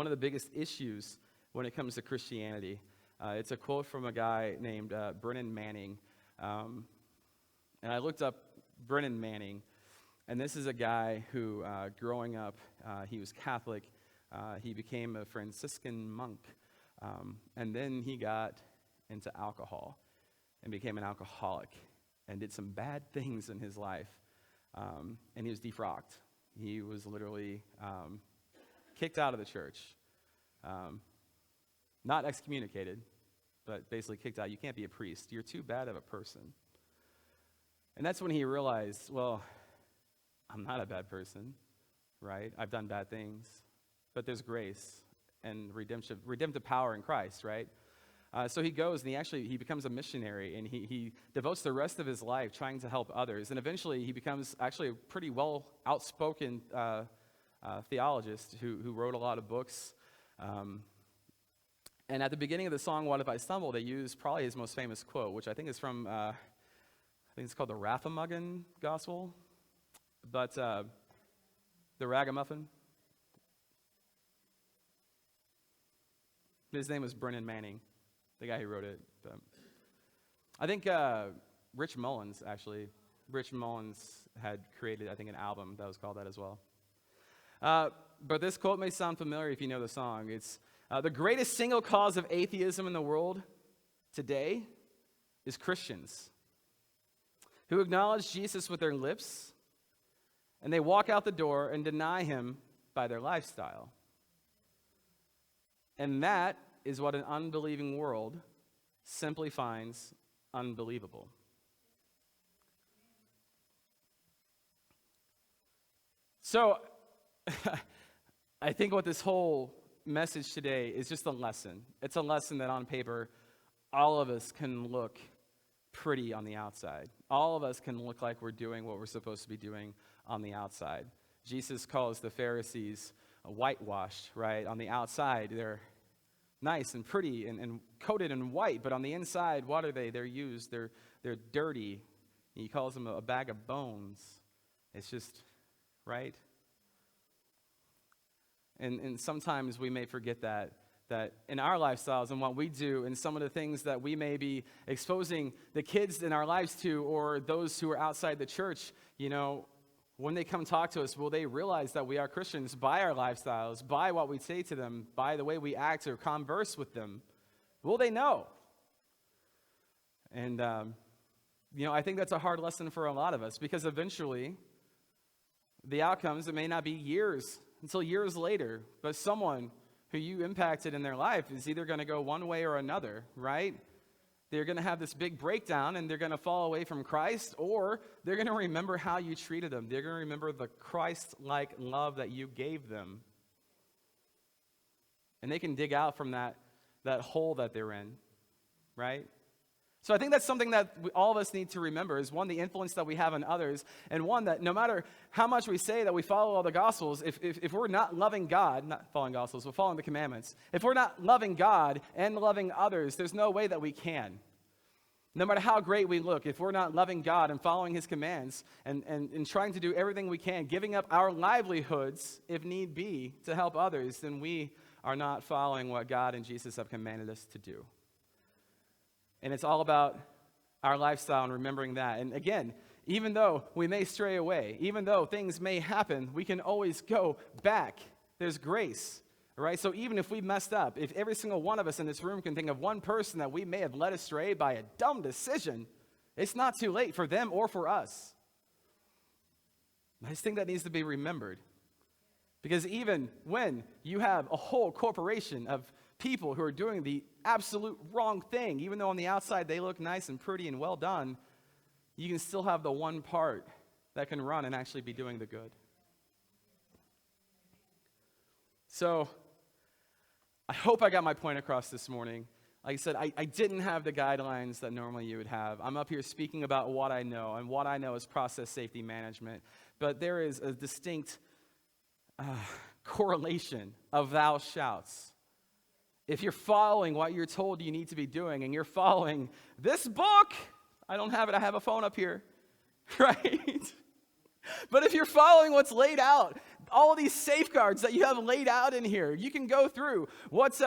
of the biggest issues when it comes to Christianity. It's a quote from a guy named Brennan Manning. And I looked up Brennan Manning, and this is a guy who, growing up, he was Catholic. He became a Franciscan monk. And then he got into alcohol and became an alcoholic and did some bad things in his life. And he was defrocked. He was literally kicked out of the church. Not excommunicated, but basically kicked out. You can't be a priest. You're too bad of a person. And that's when he realized, well, I'm not a bad person, right? I've done bad things, but there's grace and redemptive power in Christ, right? So he goes and he becomes a missionary, and he devotes the rest of his life trying to help others. And eventually he becomes actually a pretty well outspoken theologist who wrote a lot of books. And at the beginning of the song, What If I Stumble, they use probably his most famous quote, which I think is from, I think it's called the Rathamuggin Gospel, but the Ragamuffin. His name was Brennan Manning, the guy who wrote it. But I think Rich Mullins had created, I think, an album that was called that as well. But this quote may sound familiar if you know the song. It's, the greatest single cause of atheism in the world today is Christians who acknowledge Jesus with their lips, and they walk out the door and deny him by their lifestyle. And that is what an unbelieving world simply finds unbelievable. So, I think what this whole message today is just a lesson. It's a lesson that on paper, all of us can look pretty on the outside. All of us can look like we're doing what we're supposed to be doing on the outside. Jesus calls the Pharisees whitewashed, right? On the outside, they're nice and pretty and coated in white, but on the inside, what are they? They're used, they're dirty. He calls them a bag of bones. It's just, right? And sometimes we may forget that that in our lifestyles and what we do and some of the things that we may be exposing the kids in our lives to or those who are outside the church, when they come talk to us, will they realize that we are Christians by our lifestyles, by what we say to them, by the way we act or converse with them? Will they know? And, I think that's a hard lesson for a lot of us because eventually the outcomes, it may not be until years later, but someone who you impacted in their life is either going to go one way or another, right? They're going to have this big breakdown and they're going to fall away from Christ, or they're going to remember how you treated them. They're going to remember the Christ-like love that you gave them. And they can dig out from that hole that they're in, right? So I think that's something that all of us need to remember is, one, the influence that we have on others, and one, that no matter how much we say that we follow all the Gospels, if we're not loving God, not following Gospels, but following the commandments, if we're not loving God and loving others, there's no way that we can. No matter how great we look, if we're not loving God and following His commands and trying to do everything we can, giving up our livelihoods, if need be, to help others, then we are not following what God and Jesus have commanded us to do. And it's all about our lifestyle and remembering that. And again, even though we may stray away, even though things may happen, we can always go back. There's grace, right? So even if we messed up, if every single one of us in this room can think of one person that we may have led astray by a dumb decision, it's not too late for them or for us. I just think that needs to be remembered. Because even when you have a whole corporation of people who are doing the absolute wrong thing, even though on the outside they look nice and pretty and well done, you can still have the one part that can run and actually be doing the good. So, I hope I got my point across this morning. Like I said, I didn't have the guidelines that normally you would have. I'm up here speaking about what I know, and what I know is process safety management. But there is a distinct correlation of thou shouts. If you're following what you're told you need to be doing, and you're following this book, I don't have it, I have a phone up here, right? But if you're following what's laid out, all of these safeguards that you have laid out in here, you can go through what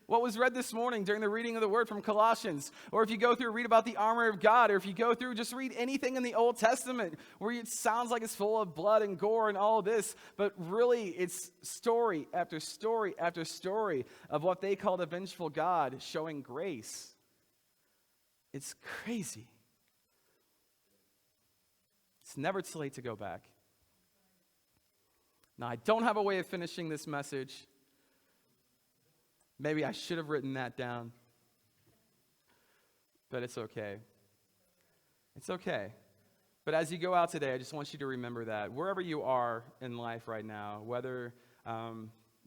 was read this morning during the reading of the word from Colossians, or if you go through, read about the armor of God, or if you go through, just read anything in the Old Testament where it sounds like it's full of blood and gore and all this, but really it's story after story after story of what they called a vengeful God showing grace. It's crazy. It's never too late to go back. Now, I don't have a way of finishing this message. Maybe I should have written that down. But it's okay. It's okay. But as you go out today, I just want you to remember that wherever you are in life right now, whether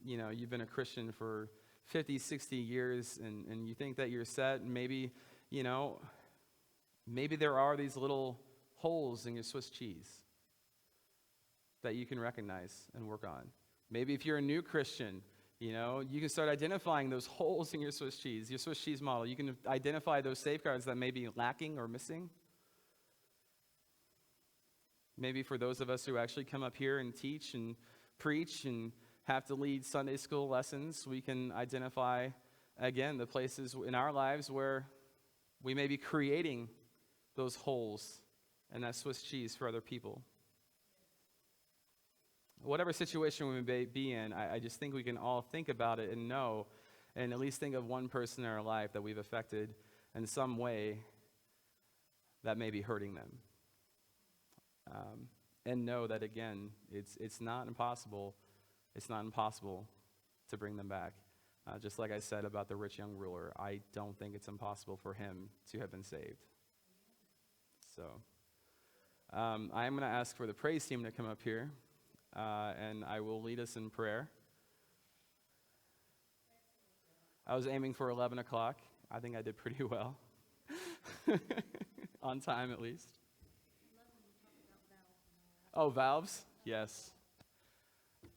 you've been a Christian for 50, 60 years and you think that you're set, maybe there are these little holes in your Swiss cheese that you can recognize and work on. Maybe if you're a new Christian, you can start identifying those holes in your Swiss cheese model. You can identify those safeguards that may be lacking or missing. Maybe for those of us who actually come up here and teach and preach and have to lead Sunday school lessons, we can identify, again, the places in our lives where we may be creating those holes in that Swiss cheese for other people. Whatever situation we may be in, I just think we can all think about it and know, and at least think of one person in our life that we've affected in some way that may be hurting them. And know that, again, it's not impossible. It's not impossible to bring them back. Just like I said about the rich young ruler, I don't think it's impossible for him to have been saved. So, I'm going to ask for the praise team to come up here. And I will lead us in prayer. I was aiming for 11 o'clock. I think I did pretty well. On time, at least. Oh, valves? Yes.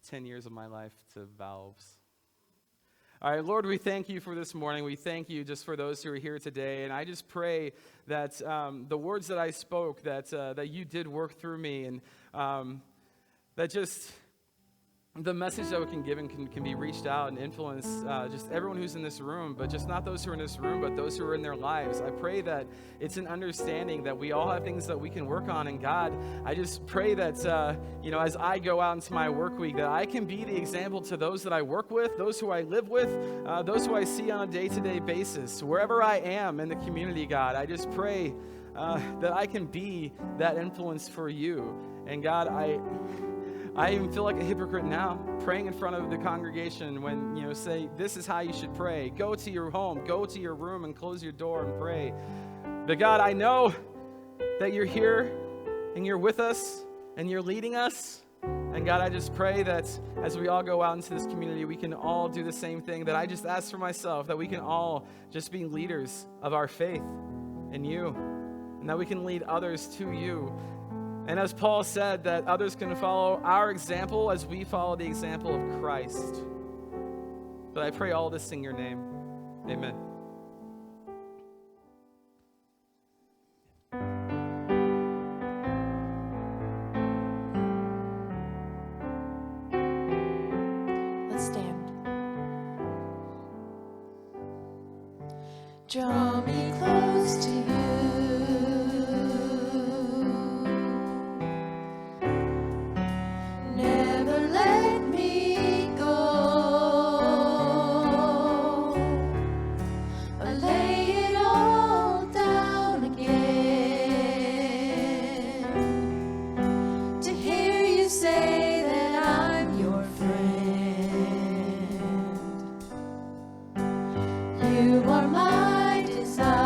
10 years of my life to valves. All right, Lord, we thank you for this morning. We thank you just for those who are here today. And I just pray that the words that I spoke, that you did work through me, and that just the message that we can give and can be reached out and influence just everyone who's in this room, but just not those who are in this room, but those who are in their lives. I pray that it's an understanding that we all have things that we can work on. And God, I just pray that, as I go out into my work week, that I can be the example to those that I work with, those who I live with, those who I see on a day-to-day basis. Wherever I am in the community, God, I just pray that I can be that influence for you. And God, I even feel like a hypocrite now, praying in front of the congregation when, say, this is how you should pray. Go to your home, go to your room and close your door and pray. But God, I know that you're here and you're with us and you're leading us. And God, I just pray that as we all go out into this community, we can all do the same thing that I just asked for myself, that we can all just be leaders of our faith in you, and that we can lead others to you. And as Paul said, that others can follow our example as we follow the example of Christ. But I pray all this in your name. Amen. Let's stand. Draw me close to you. Never let me go. I lay it all down again to hear you say that I'm your friend. You are my desire.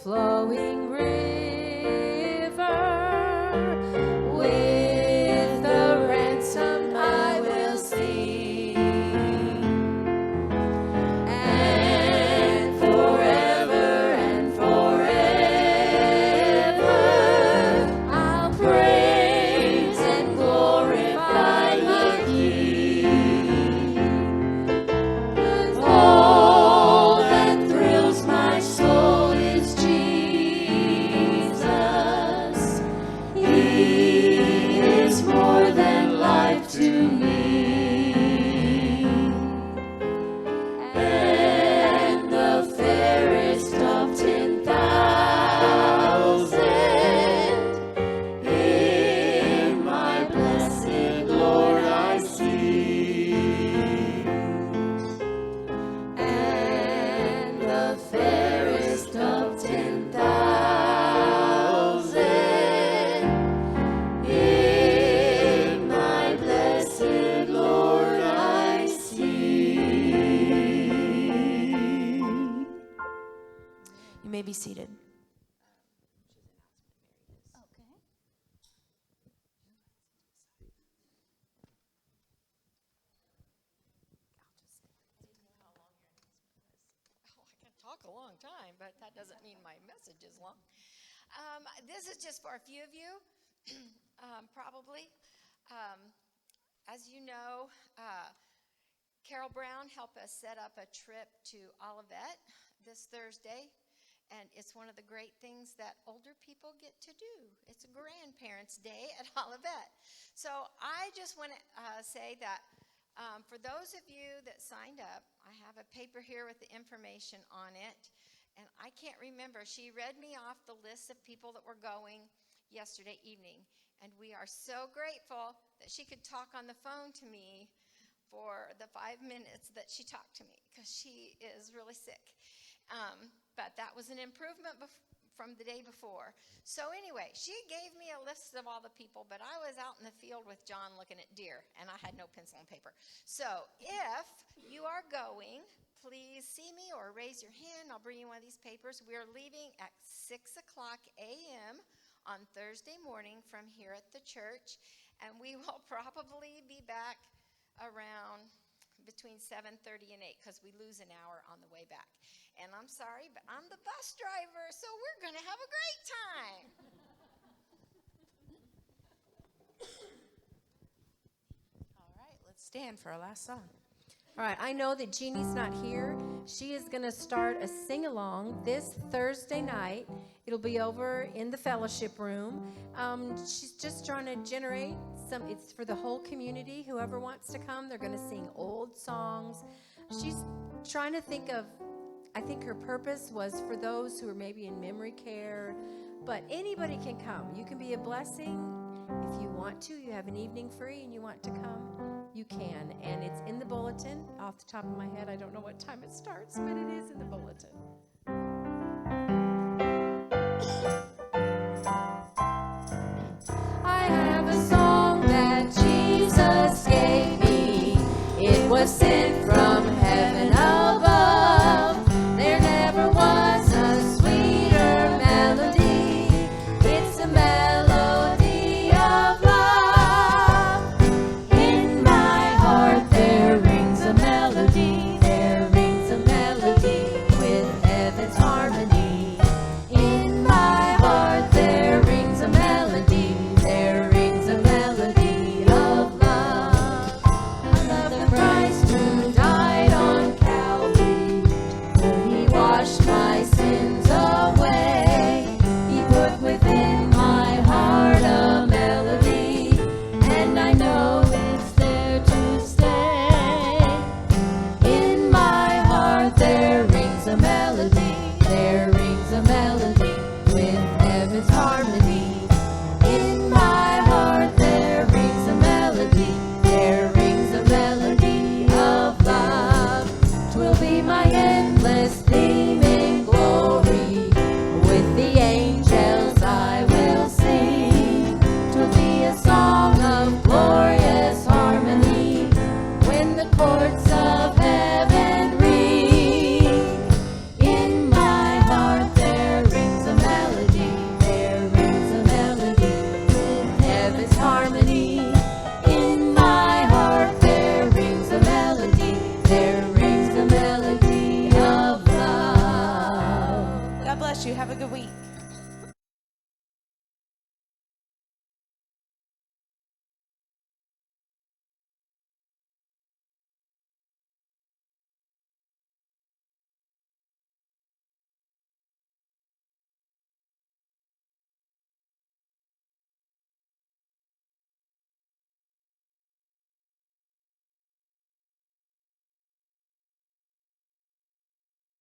flowing river. With the ransomed I will sing, and forever and forever I'll praise and glorify my King. All that thrills my soul is Jesus. He is more than life to me. And the fairest of 10,000 in my blessed Lord I see. And the fairest of 10,000 in my blessed Lord I see. You may be seated. I can talk a long time, but that doesn't mean my message is long. This is just for a few of you, probably. As you know, Carol Brown helped us set up a trip to Olivet this Thursday, and it's one of the great things that older people get to do. It's a grandparents' day at Olivet. So I just want to say that for those of you that signed up, I have a paper here with the information on it, and I can't remember. She read me off the list of people that were going yesterday evening, and we are so grateful that she could talk on the phone to me for the 5 minutes that she talked to me, because she is really sick. But that was an improvement from the day before. So anyway, she gave me a list of all the people, but I was out in the field with John looking at deer, and I had no pencil and paper. So if you are going, please see me or raise your hand. I'll bring you one of these papers. We are leaving at 6 o'clock a.m. on Thursday morning from here at the church, and we will probably be back around between 7:30 and 8, because we lose an hour on the way back. And I'm sorry, but I'm the bus driver, so we're going to have a great time. All right, let's stand for our last song. All right, I know that Jeannie's not here. She is going to start a sing-along this Thursday night. It'll be over in the fellowship room. She's just trying to generate it's for the whole community. Whoever wants to come, they're going to sing old songs. She's trying to think of, I think her purpose was for those who are maybe in memory care, but anybody can come. You can be a blessing. If you want to, you have an evening free and you want to come, you can. And it's in the bulletin. Off the top of my head, I don't know what time it starts, but it is in the bulletin. I have a song that Jesus gave me. It was sent from heaven above. There never was a sweeter melody. It's a melody of love. In my heart there rings a melody. There rings a melody with heaven's harmony. In my heart there rings a melody. There rings a melody of love. I love the Christ who died on Calvary. He washed my sins away. He put within my heart a melody, and I know it's there to stay. In my heart there rings a melody. There rings a melody